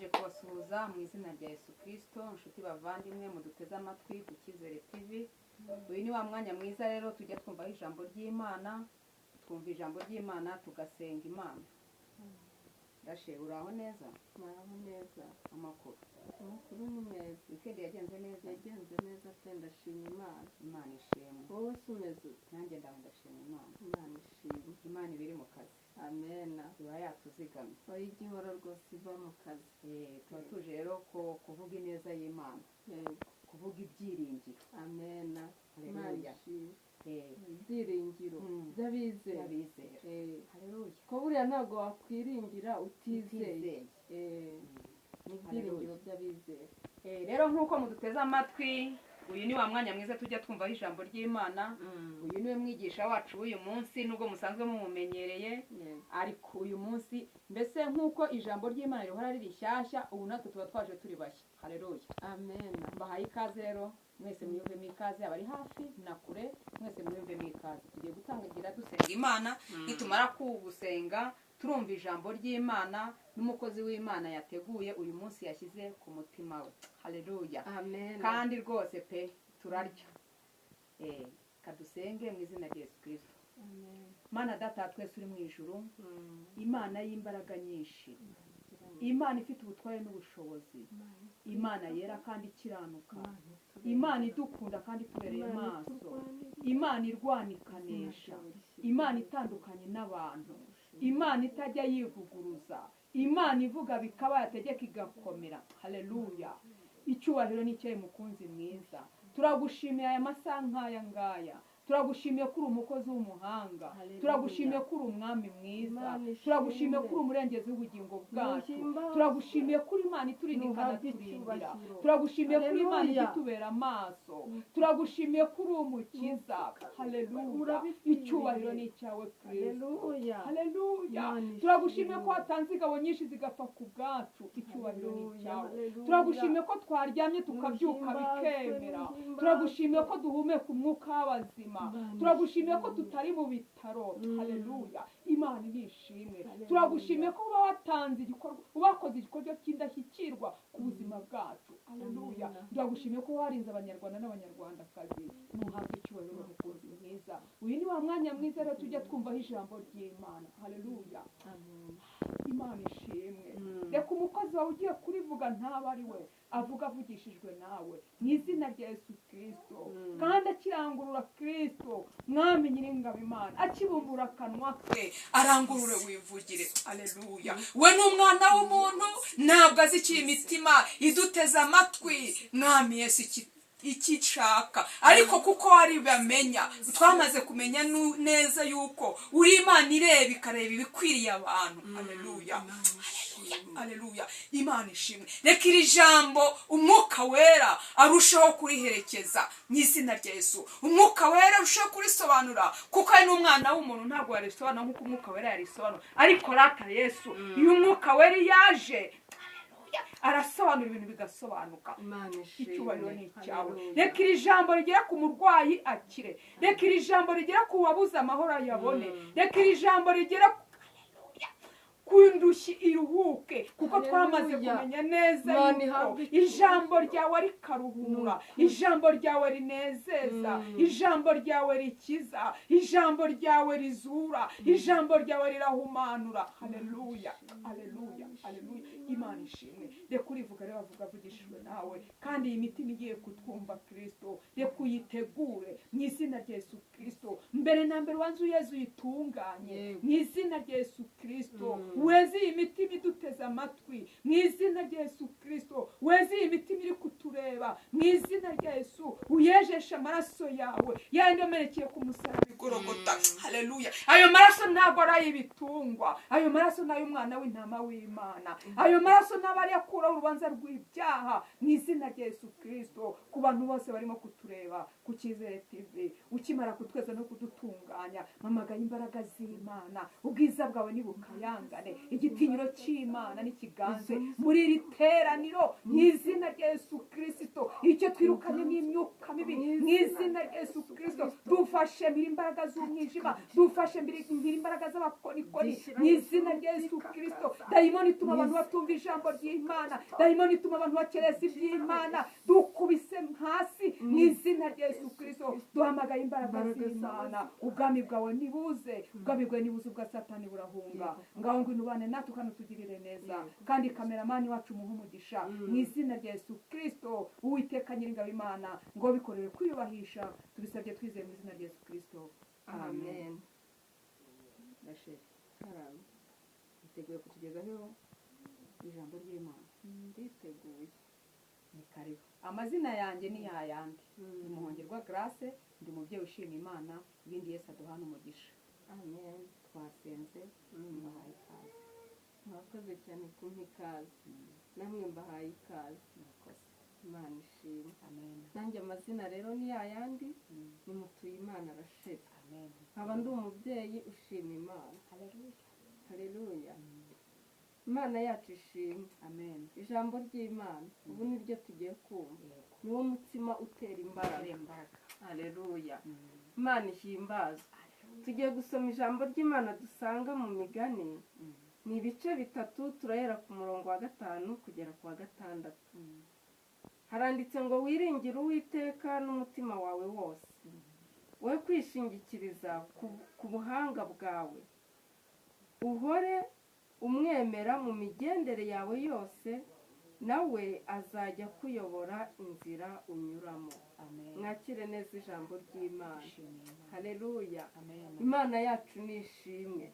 mbanje kubasuhuza mu izina rya Yesu Kristo, inshuti bavandimwe muduteze amatwi ku Cyizere TV. Uyu ni wa mwanya mwiza rero tujya twumvaho ijambo ry'Imana, twumva ijambo ry'Imana tugasenga Imana. Dashe uraho neza? Muraho neza. Amakuru Ni meza. weekend yagenze neza? Yagenze neza pe ndashima Imana. Imana ishimwe. Wowe se umeze ute? Nanjye ndashima Imana. Imana ishimwe. Imana ibiri mu kazi. Amena. Iba yatuzigamye. Oya igihora rwose iva mu kazi. Tuba tuje rero kuvuga ineza y'Imana, Yego. kuvuga ibyiringiro. Amena. Imana Haleluya. ishimwe. Eh, Ibyiringiro by'abizera. Abizera. Haleluya. Ko buriya ntabwo wakwiringira utizeye. Utizeye. Ni ibyiringiro by'abizera. Rero nk'uko muduteze amatwi, uyu ni wa mwanya mwiza tujya twumvaho ijambo ry'Imana. Uyu niwe mwigisha wacu w'uyu munsi, nubwo musanzwe mumumenyereye, Yego. ariko uyu munsi mbese nk'uko ijambo ry'Imana rihora riri shyashya, ubu natwe tuba twaje turi bashya. Haleluya. Amena. Mbahaye ikaze rero, mwese mwiyumvemo ikaze, abari hafi na kure mwese mwiyumvemo ikaze. Tugiye gutangira dusenga Imana, nitumara kugusenga turumva ijambo ry'Imana n'umukozi w'Imana yateguye uyu munsi yashyize ku mutima we. Haleluya. Amena. Kandi rwose pe turarya. Kadusenge mu izina rya Yesu Kristo. Amen. Mana data twese uri mu ijuru, Mm. Imana y'imbaraga nyinshi, Imana ifite ubutware n'ubushobozi, Imana yera kandi ikiranuka, Imana idukunda kandi itubereye maso, Imana irwana ikanesha, Imana itandukanye n'abantu, Imana itajya yivuguruza, Imana ivuga bikaba yategeka igakomera. Haleluya. Icyubahiro ni cyawe mukunzi mwiza. Turagushimiye aya masaha nk'aya ngaya. Turagushimiye ko uri umukozi w'umuhanga. Haleluya. Turagushimiye ko uri umwami mwiza. Imana ishimwe. Turagushimiye ko uri umurengezi w'ubugingo bwacu. Nuhimbaza. Turagushimiye ko uri Imana iturinda Nuhabwe ikanaturindira. icyubahiro. Turagushimiye ko uri Imana Haleluya. itubera amaso. Turagushimiye ko uri umukiza. Haleluya. Urabikwiriye. Icyubahiro ni icyawe Kristo. Haleluya. Haleluya. Imana Turagushimiye ishimwe. ko watanze ingabo nyinshi zigapfa ku bwacu. Icyubahiro ni Haleluya. icyawe. Haleluya. Turagushimiye ko twaryamye tukabyuka Nuhimbazwe, bikemera. nuhimbazwe. Turagushimiye ko duhumeka umwuka w'abazima. Imana Turagushimiye ko ishimwe. tutari mu bitaro. Haleluya. Imana nishimwe. Haleluya. Turagushimiye ko uba watanze igikorwa, ubakoze igikorwa cy'indashyikirwa ku buzima bwacu. Haleluya. Amen. Turagushimiye ko warinze abanyarwanda n'abanyarwandakazi. Muhabwe icyubahiro mukunzi mwiza. Uyu ni wa mwanya mwiza rero tujya twumvaho ijambo ry'Imana. Haleluya. Amen. Imana ishimwe. Reka umukozi wawe ugiye kurivuga ntaba ari we, avuga avugishijwe nawe mu izina rya Yesu Kristo. Kandi akirangurura Kristo, mwami nyiringabo Imana, akibumbura akanwa ke arangurure wivugire. Haleluya. We ni umwana w'umuntu, ntabwo azi icyo imitima iduteze amatwi. Mwami Yesu ikishaka, ariko kuko wari bamenya, twamaze kumenya neza yuko uri Imana ireba ikareba ibikwiriye abantu. Haleluya. Haleluya. Imana ishimwe. Reka iri jambo umwuka wera arushaho kuriherekeza mu izina rya Yesu. Umwuka wera arushaho kurisobanura, kuko ari n'umwana w'umuntu ntabwo yarisobanura nk'uko umwuka wera yarisobanura. Ariko rata Yesu, iyo umwuka wera yaje, arasobanura ibintu bigasobanuka. Imana ishimwe. Icyubahiro ni icyawe. Haleluya. Reka iri jambo rigera ku murwayi akire. Reka iri jambo rigera ku wabuze amahoro ayabone. Reka iri jambo rigera kundushyi iruhuke, kuko Haleluya. twamaze kumenya neza Imana yuko ihabwe ijambo ryawe rikaruhura, ijambo ryawe rinezeza, ijambo ryawe rikiza, ijambo ryawe rizura, ijambo ryawe rirahumanura. Haleluya. Haleluya. Haleluya. Imana ishimwe. Reka urivuga rero avuga avugishijwe nawe, kandi iyi mitima igiye kutwumva Kristo, reka uyitegure mu izina rya Yesu Kristo. Mbere na mbere wanze uyeze uyitunganye Yego. mu izina rya Yesu Kristo. Weze iyi mitima iduteze amatwi mu izina rya Yesu Kristo. Weze iyi mitima iri kutureba mu izina rya Yesu. Uyejeshe amaraso yawe yandi yamenekeye ku musaraba i Golgotha. Haleluya. Ayo maraso ntabwo ari ay'ibitungwa, ayo maraso ni ay'umwana w'intama w'Imana. Ayo maraso ntabwo ari akuraho urubanza rw'ibyaha mu izina rya Yesu Kristo. Ku bantu bose barimo kutureba ku Cyizere TV, ukimara kutweza no kudutunganya, mpamagaye imbaraga z'Imana, ubwiza bwawe nibukayangane, igitinyiro cy'Imana n'ikiganze muri iri teraniro mu izina rya Yesu Kristo. Icyo twirukanye n'imyuka mibi mu izina rya Yesu Kristo. Dufashe imbaraga z'umwijima, dufashe ndabifashe mbira imbaraga z'abakorikori mu izina rya Yesu Kristo. Dayimoni ituma abantu batumva ijambo ry'Imana, dayimoni ituma abantu bakereza iby'Imana, dukubise hasi mu izina rya Yesu Kristo. Duhamagaye imbaraga z'Imana. Ubwami bwawe nibuze, ubwami bwawe nibuze, ubwa Satani burahunga. Ngaho ngwino ubane natwe kandi utugirire neza, kandi kameramani wacu umuhe umugisha mu izina rya Yesu Kristo. Uwiteka nyiringabo Imana ngo bikorere kwiyubahisha, tubisabye twizeye mu izina rya Yesu Kristo. Amen. Rasheli, witeguye kutugezaho ijambo ry'Imana? Nditeguye. Ni karibu. Amazina yanjye ni yayandi, ni Muhongerwa Grace, ndi umubyeyi ushima Imana, ibindi Yesu aduhana umugisha. Amen. Twasenze, mbahaye ikaze. Murakoze cyane kumpa ikaze, namwe mbahaye ikaze. Murakoze. Imana ishimwe. Amen. Nanjye amazina rero ni yayandi, ni Mutuyimana Rasheli. Amen. nkaba ndi umubyeyi ushima Imana. Haleluya. Haleluya. Imana yacu ishimwe. Amen. Ijambo ry'Imana ubu niryo tugiye kumva, niwo mutsima utera imbaraga. Haleluya. Imana ihimbazwe. Tugiye gusoma ijambo ry'Imana dusanga mu Migani, ni ibice bitatu, turahera ku murongo wa 5 kugera ku wa 6. Haranditse ngo wiringire Uwiteka n'umutima wawe wose, we kwishingikiriza ku buhanga bwawe, uhore umwemera mu migendere yawe yose, nawe azajya kuyobora inzira unyuramo. Amen. Mwakire neza ijambo ry'Imana. Ishimwe. Haleluya. Amen. Imana yacu ni ishimwe.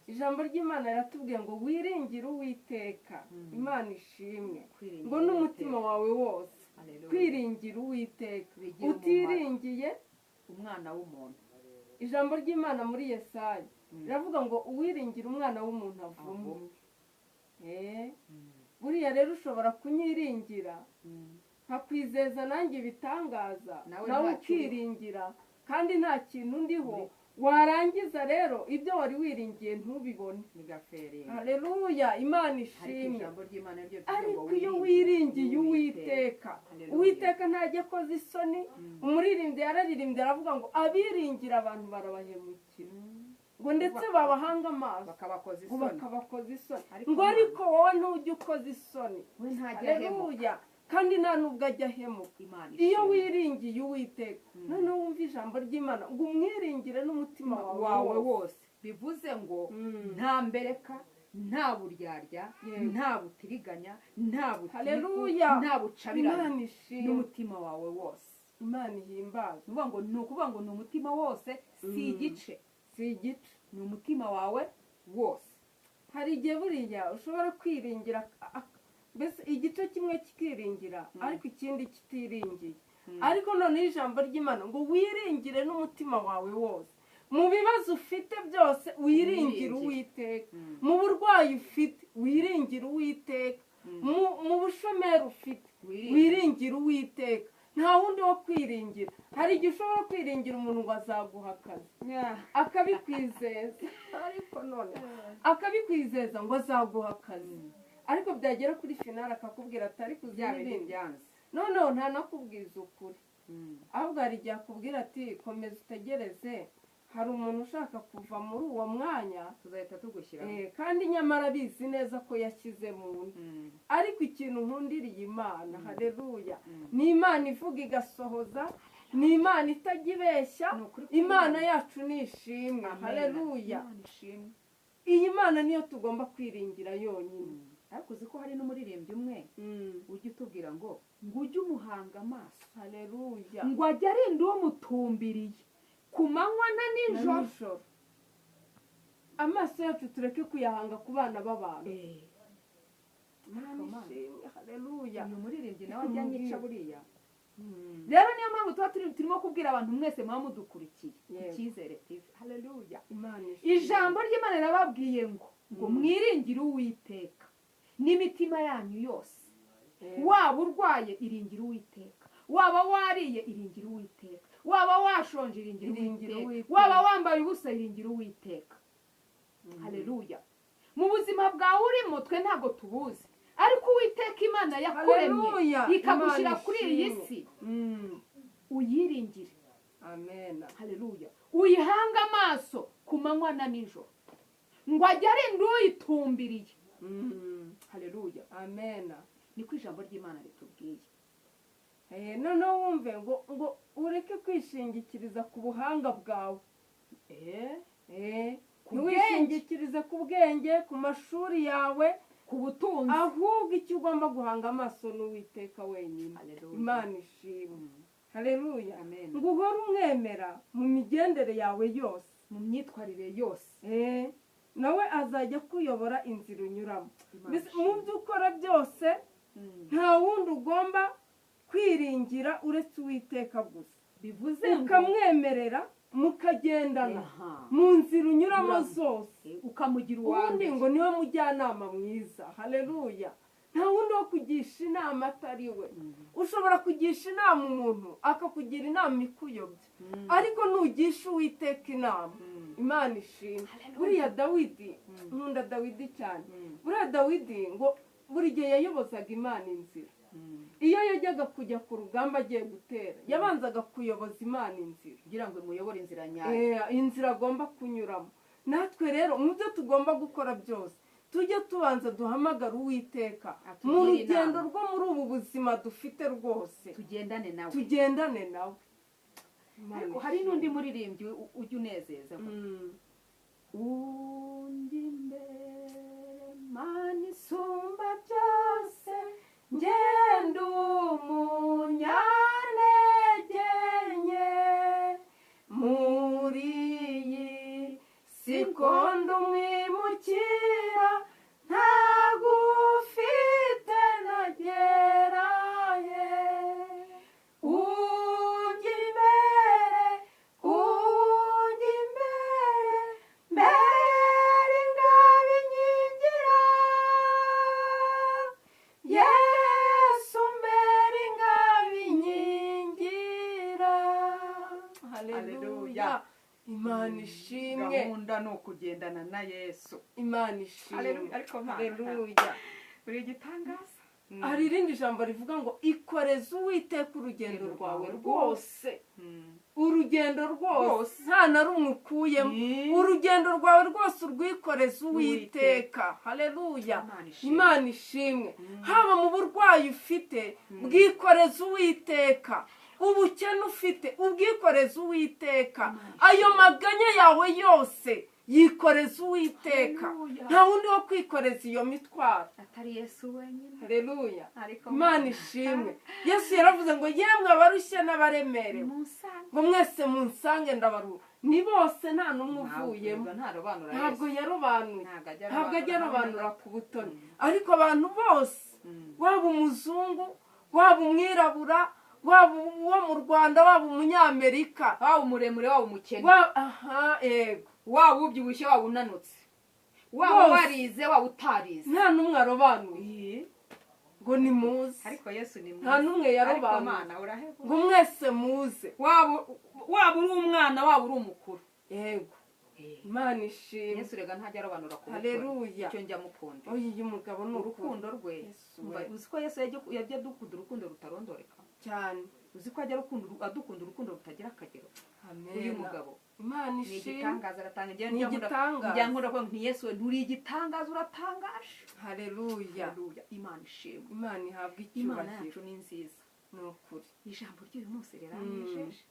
Ijambo ry'Imana riratubwiye ngo wiringire Uwiteka. Imana ishimwe. Ngo n'umutima wawe wose. Haleluya. Kwiringira Uwiteka. Bigira umumaro. Utiringiye umwana w'umuntu. ijambo ry'Imana muri Yesaya riravuga ngo uwiringira umwana w'umuntu avumwe. Buriya rero ushobora kunyiringira, nkakwizeza nanjye ibitangaza, nawe ukiringira kandi nta kintu ndiho, warangiza rero ibyo wari wiringiye ntubibone. Ni gaferi. Haleluya. Imana ishimwe. Ijambo ry'Imana ryo ariko iyo wiringiye Uwiteka, Uwiteka ntajya akoza isoni. Umuririmbyi yararirimbye aravuga ngo abiringira abantu barabahemukira, ngo ndetse babahanga amaso bakabakoza isoni, ngo ariko wowe ntujya ukoza isoni. Haleluya. kandi nta nubwo ajya ahemuka. Iyo wiringiye Uwiteka, noneho wumva ijambo ry'Imana ngo umwiringire n'umutima wawe wose, bivuze ngo nta mbereka, nta buryarya, nta butiriganya, nta butiku, nta bucabirana, n'umutima wawe wose. Imana ihimbaza. Ni ukuvuga ngo ni umutima wose, si igice, ni umutima wawe wose. Hari igihe buriya ushobora kwiringira, mbese igice kimwe kikiringira ariko ikindi kitiringiye. Ariko noneho ijambo ry'Imana ngo wiringire n'umutima wawe wose. Mu bibazo ufite byose wiringire Uwiteka, mu burwayi ufite wiringire Uwiteka, mu bushomeri ufite wiringire Uwiteka. Nta wundi wo kwiringira. Hari igihe ushobora kwiringira umuntu ngo azaguha akazi, akabikwizeza, ariko none akabikwizeza ngo azaguha akazi, ariko byagera kuri finale akakubwira atari kuzabirinde. Noneho nta nakubwiza ukuri, ahubwo hari igihe akubwira ati komeza utegereze, hari umuntu ushaka kuva muri uwo mwanya, tuzahita tugushyira, kandi nyamara abizi neza ko yashyize mu nda. Ariko ikintu nkundiriye Imana, haleluya, ni Imana ivuga igasohoza, ni Imana itajya ibeshya. Imana yacu ni ishimwe. Haleluya. Iyi Mana niyo tugomba kwiringira yonyine. Ariko uzi ko hari n'umuririmbyi umwe ujya utubwira ngo ujye umuhanga amaso. Haleluya. Ngo ajye arinda umutumbiriye ku manywa na nijoro. Amaso yacu tureke kuyahanga ku bana b'abantu. Haleluya. Uyu muririmbyi nawe ajya anyica buriya. Rero niyo mpamvu tuba turimo kubwira abantu mwese muba mudukurikiye Icyizere TV. Haleluya. Ijambo ry'Imana rirababwiye ngo mwiringire Uwiteka n'imitima yanyu yose. Waba urwaye iringira Uwiteka, waba wariye iringira Uwiteka, waba washonje iringira Uwiteka, waba wambaye ubusa iringira Uwiteka. Haleluya. Mu buzima bwawe urimo twe ntabwo tubuzi, ariko Uwiteka Imana yakuremye ikagushyira kuri iyi si, uyiringire. Amen. Haleluya. Uyihanga amaso ku ku manywa na nijoro ngo ajye arinda uyitumbiriye. Haleluya, amena. niko ijambo ry'Imana ritubwiye. Noneho wumve ngo ureke kwishingikiriza ku buhanga bwawe, ntiwishingikirize ku bwenge, ku mashuri yawe, ku butunzi, ahubwo icyo ugomba guhanga amaso n'Uwiteka wenyine. Imana ishimwe. Haleluya. ngo uhore umwemera mu migendere yawe yose, mu myitwarire yose, nawe azajya kuyobora inzira unyuramo. mu byo ukora byose nta wundi ugomba kwiringira uretse Uwiteka gusa. bivuze ukamwemerera mukagendana mu nzira unyuramo zose, ukamugira ubundi ngo niwe mujyanama mwiza. Haleluya. nta wundi wo kugisha inama atari we. ushobora kugisha inama umuntu akakugira inama ikuyobya, ariko nugisha Uwiteka inama, Imana ishimwe. buriya Dawidi, nkunda Dawidi cyane. buriya Dawidi ngo buri gihe yayobozaga Imana inzira. iyo yajyaga kujya ku rugamba agiye gutera, yabanzaga kuyoboza Imana inzira kugira ngo imuyobore inzira nyayo, inzira agomba kunyuramo. natwe rero mu byo tugomba gukora byose tujye tubanza duhamagara Uwiteka mu rugendo rwo muri ubu buzima dufite rwose, tugendane nawe. ariko hari n'undi muririmbyi ujya unezeza, unjya imbere Mana isumba byose, ngenda umunyantege nke, muri iyi sikondo umwimukira, ntagufite nageraye. unjya imbere, mbere ingabo inkingira, Yesu mbere ingabo inkingira. Haleluya. Imana ishimwe. gahunda ni ukugendana na Yesu. Imana ishimwe. ariko haleluya. buri gitangaza. hari irindi jambo rivuga ngo ikoreze Uwiteka urugendo rwawe rwose. urugendo rwose nta na rumwe ukuyemo. urugendo rwawe rwose urwikoreze Uwiteka. haleluya. Imana ishimwe. haba mu burwayi ufite, bwikoreze Uwiteka. ubukene ufite, ubwikoreze Uwiteka. ayo maganya yawe yose yikoreze Uwiteka. nta wundi wo kwikoreza iyo mitwaro atari Yesu wenyine. haleluya. Imana ishimwe. Yesu yaravuze ngo yemwe abarushye n'abaremerewe, ngo mwese munsange ndabaruhura. ni bose nta n'umwe uvuyemo. ntabwo yarobanuye, ntabwo ajya arobanura ku butoni. ariko abantu bose, waba umuzungu, waba umwirabura, waba uwo mu Rwanda, waba umunyamerika, waba umuremure, waba umukene, yego, waba ubyibushye, waba unanutse, waba warize, waba utarize, nta n'umwe arobanuye ngo ni muze. ariko Yesu ni muze. nta n'umwe yarobanuye ngo mwese muze. waba uri umwana, waba uri umukuru. yego. Imana ishimwe. Yesu rega ntajya arobanura ku butoni. haleluya. icyo njya mukunda. uyu mugabo ni urukundo rwe. uzi ko Yesu yajya dukunda urukundo rutarondoreka cyane. uzi ko ajya adukunda urukundo rutagira akagero. uyu mugabo Imana ishimwe. ni igitangaza. aratanga. ni igitangaza. njya nkunda ko ni Yesu nturi igitangaza, uratangaje. haleluya. Imana ishimwe. Imana ihabwa Imana icyubahiro. yacu ni nziza. ni ukuri. ijambo ry'uyu munsi riranejeje.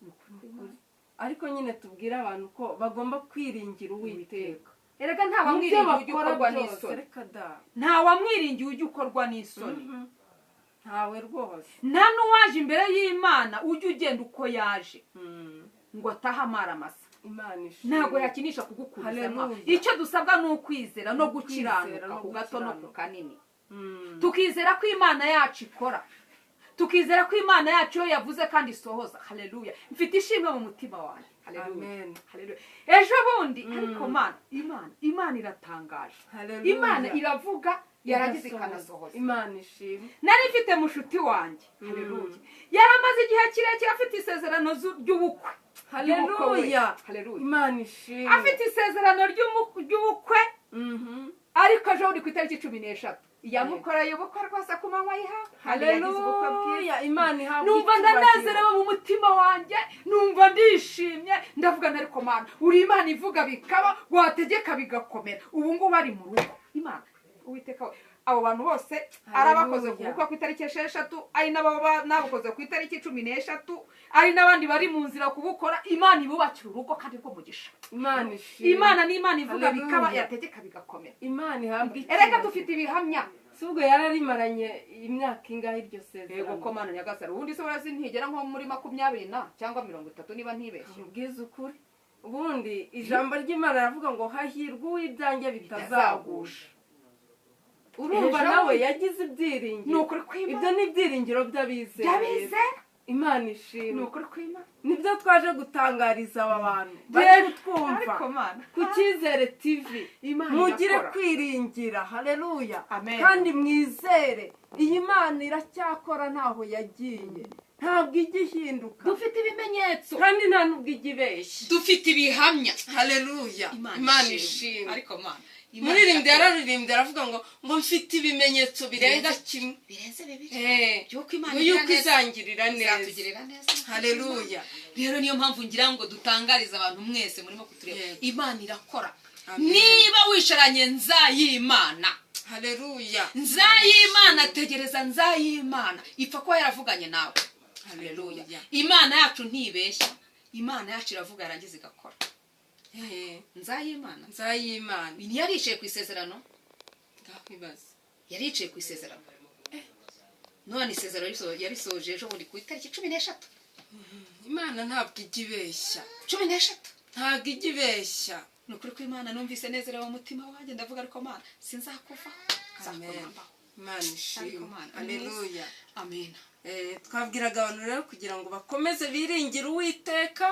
ni ukuri. ariko nyine tubwire abantu ko bagomba kwiringira Uwiteka. erega nta wamwiringiye ujya ukorwa n'isoni. nta wamwiringiye ujya ukorwa n'isoni. ntawe rwose. nta n'uwaje imbere y'Imana ujya ugenda uko yaje ngo atahe amara masa. Imana ishimwe. ntabwo yakinisha kugukurizamo. icyo dusabwa ni ukwizera no gukiranuka ku gato no ku kanini. tukizera ko Imana yacu ikora, tukizera ko Imana yacu yo yavuze kandi isohoza. haleluya. mfite ishimwe mu mutima wanjye. haleluya. ejo bundi ariko Imana iratangaje. Imana iravuga, yaragize ikanasohoza. Imana ishimwe. nari mfite mushuti wanjye. haleluya. yaramaze igihe kirekire afite isezerano ry'ubukwe. haleluya. Imana ishimwe. afite isezerano ry'ubukwe, ariko ejo bundi ku itariki 13 yamukoreye ubukwe rwose ku manywa y'ihangu kandi yagize ubukwe bwiza. haleluya imana ihabwa numva ndanezerewe mu mutima wanjye, numva ndishimye, ndavuga nti ariko Mana uri Imana ivuga bikaba, wategeka bigakomera. ubu ngubu ari mu rugo Imana Uwiteka we. abo bantu bose arabakoze ku bukwe ku itariki 6, ari n'abakoze ku itariki 13, ari n'abandi bari mu nzira kubukora. Imana ibubakira urugo kandi rwo mugisha. Imana ni Imana ivuga bikaba, yategeka bigakomera. Imana ihabwa erega dufite ibihamya. subwo yararimaranye imyaka ingahe iryo sezerano? Yego ko Mana nyagasara, ubundi se warazi ntigera nko muri 20 cyangwa 30 niba ntibeshye. Ubwiza ukuri. Ubundi ijambo ry'Imana ravuga ngo hahirwa uw'ibyanjye bitazagusha. Urumva nawe yagize ibyiringiro. Nukuri kwima. Ibyo ni ibyiringiro by'abizera. Imana ishimwe. Nukuri kwima. Nibyo twaje gutangariza aba bantu. Bari kutwumva. Ku Cyizere TV. Mugire kwiringira. Haleluya. Kandi mwizere. Iyi Mana iracyakora ntaho yagiye. Ntabwo igihinduka. Dufite ibimenyetso. Kandi nta nubwo igibeshye. Dufite ibihamya. Haleluya. Imana ishimwe. Ariko Mana muririmbye yararirimbye aravuga ngo mfite ibimenyetso birenga kimwe birenze bibiri yuko Imana izangirira neza. Haleluya. Rero niyo mpamvu ngira ngo dutangariza abantu mwese murimo kutureba, Imana irakora. Niba wisharanye Nzayimana, haleluya, Nzayimana, tegereza Nzayimana ipfa ko yaravuganye nawe. Haleluya. Imana yacu ntibeshya, Imana yacu iravuga yarangiza igakora. Nzayimana ni yaricaye ku isezerano. Ndakwibaza, yaricaye ku isezerano. None isezerano yarisoje ejo bundi ku itariki 13. Imana ntabwo igibeshya. 13 ntabwo igibeshya. Nukuri ko Imana numvise nezerewe mu mutima wanjye, ndavuga ariko Mana sinzakuva. Amen. Imana ishimwe. Haleluya. Amen. Twabwiraga abantu rero kugira ngo bakomeze biringire Uwiteka.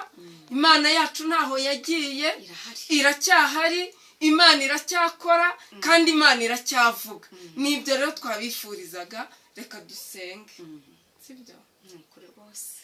Imana yacu ntaho yagiye, iracyahari. Imana iracyakora kandi Imana iracyavuga. Nibyo rero twabifurizaga. Reka dusenge. Sibyo? Nukuri rwose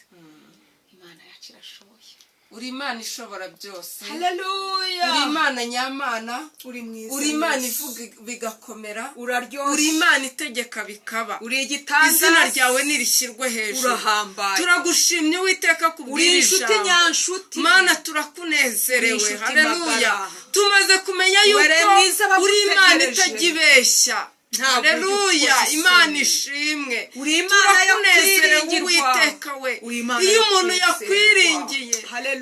Imana yacu irashoboye. Uri Imana ishobora byose. Haleluya. Uri Imana nyamana. Uri mwiza. Uri Imana ivuga bigakomera. Uraryoshye. Uri Imana itegeka bikaba. Uri igitangaza. Izina ryawe nirishyirwe hejuru. Urahambaye. Turagushimye Uwiteka kubwira uri inshuti nyanshuti. Mana turakunezerewe. Haleluya. Tumaze kumenya yuko uri Imana itagibeshya. Haleluya. Imana ishimwe. Uri Imana yakunezerewe Uwiteka we. Iyo umuntu yakwiringiye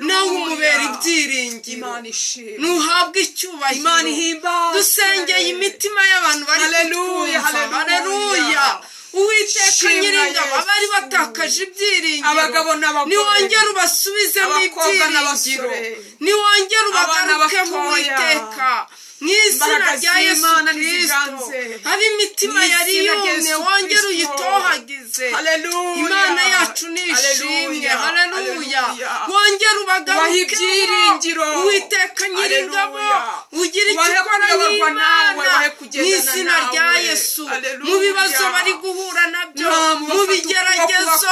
nawe umubera ibyiringiro. Imana ishimwe. Nuhabwe icyubahiro. Imana ihimbaza. Dusengeye imitima y'abantu bari kutwumva. Haleluya. Uwiteka nyiringabo abari batakaje ibyiringiro, abagabo n'abagore, niwongere ubasubizemo ibyiringiro, niwongere ubagarukemo Uwiteka. Mw'izina rya Yesu Kristo, habe imitima yari yumye wongere uyitohagize. Imana yacu nishimwe. Haleluya. Wongere ubagarukeho Uwiteka nyiringabo, ugire icyo ukora n'Imana mw'izina rya Yesu. Mu bibazo bari guhura nabyo, mu bigeragezo,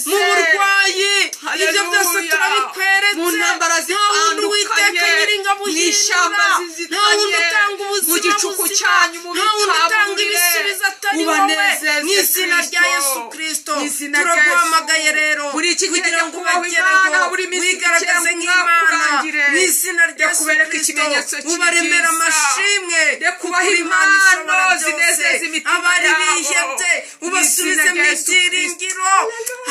mu burwayi, ibyo byose turabikweretse. Nta wundi Uwiteka nyiringabo uhindura, nta wundi utanga ubuzima buzima, nta wundi utanga ibisubizo atari wowe. Mw'izina rya Yesu Kristo turaguhamagaye rero kugira ngo ubagereho, wigaragaze nk'Imana. Mw'izina rya Yesu Kristo ubaremera amashimwe kuko Imana ishobora byose. Abari bihebye ubasubizemo ibyiringiro,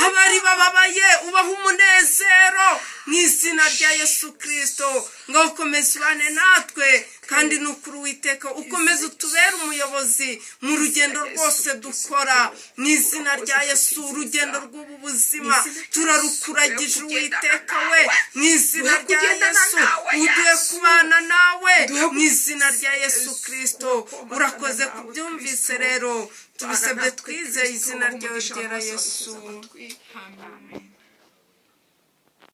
abari bababaye ubaha umunezero. Mw'izina rya Yesu Kristo ngo ukomeze ubane natwe, kandi nukuri Uwiteka ukomeze utubere umuyobozi mu rugendo rwose dukora. Mw'izina rya Yesu urugendo rw'ubu buzima turarukuragije Uwiteka we. Mw'izina rya Yesu uduhe kubana nawe. Mw'izina rya Yesu Kristo urakoze kubyumvise rero, tubisabye twizeye izina ryawe ryera Yesu. Amen.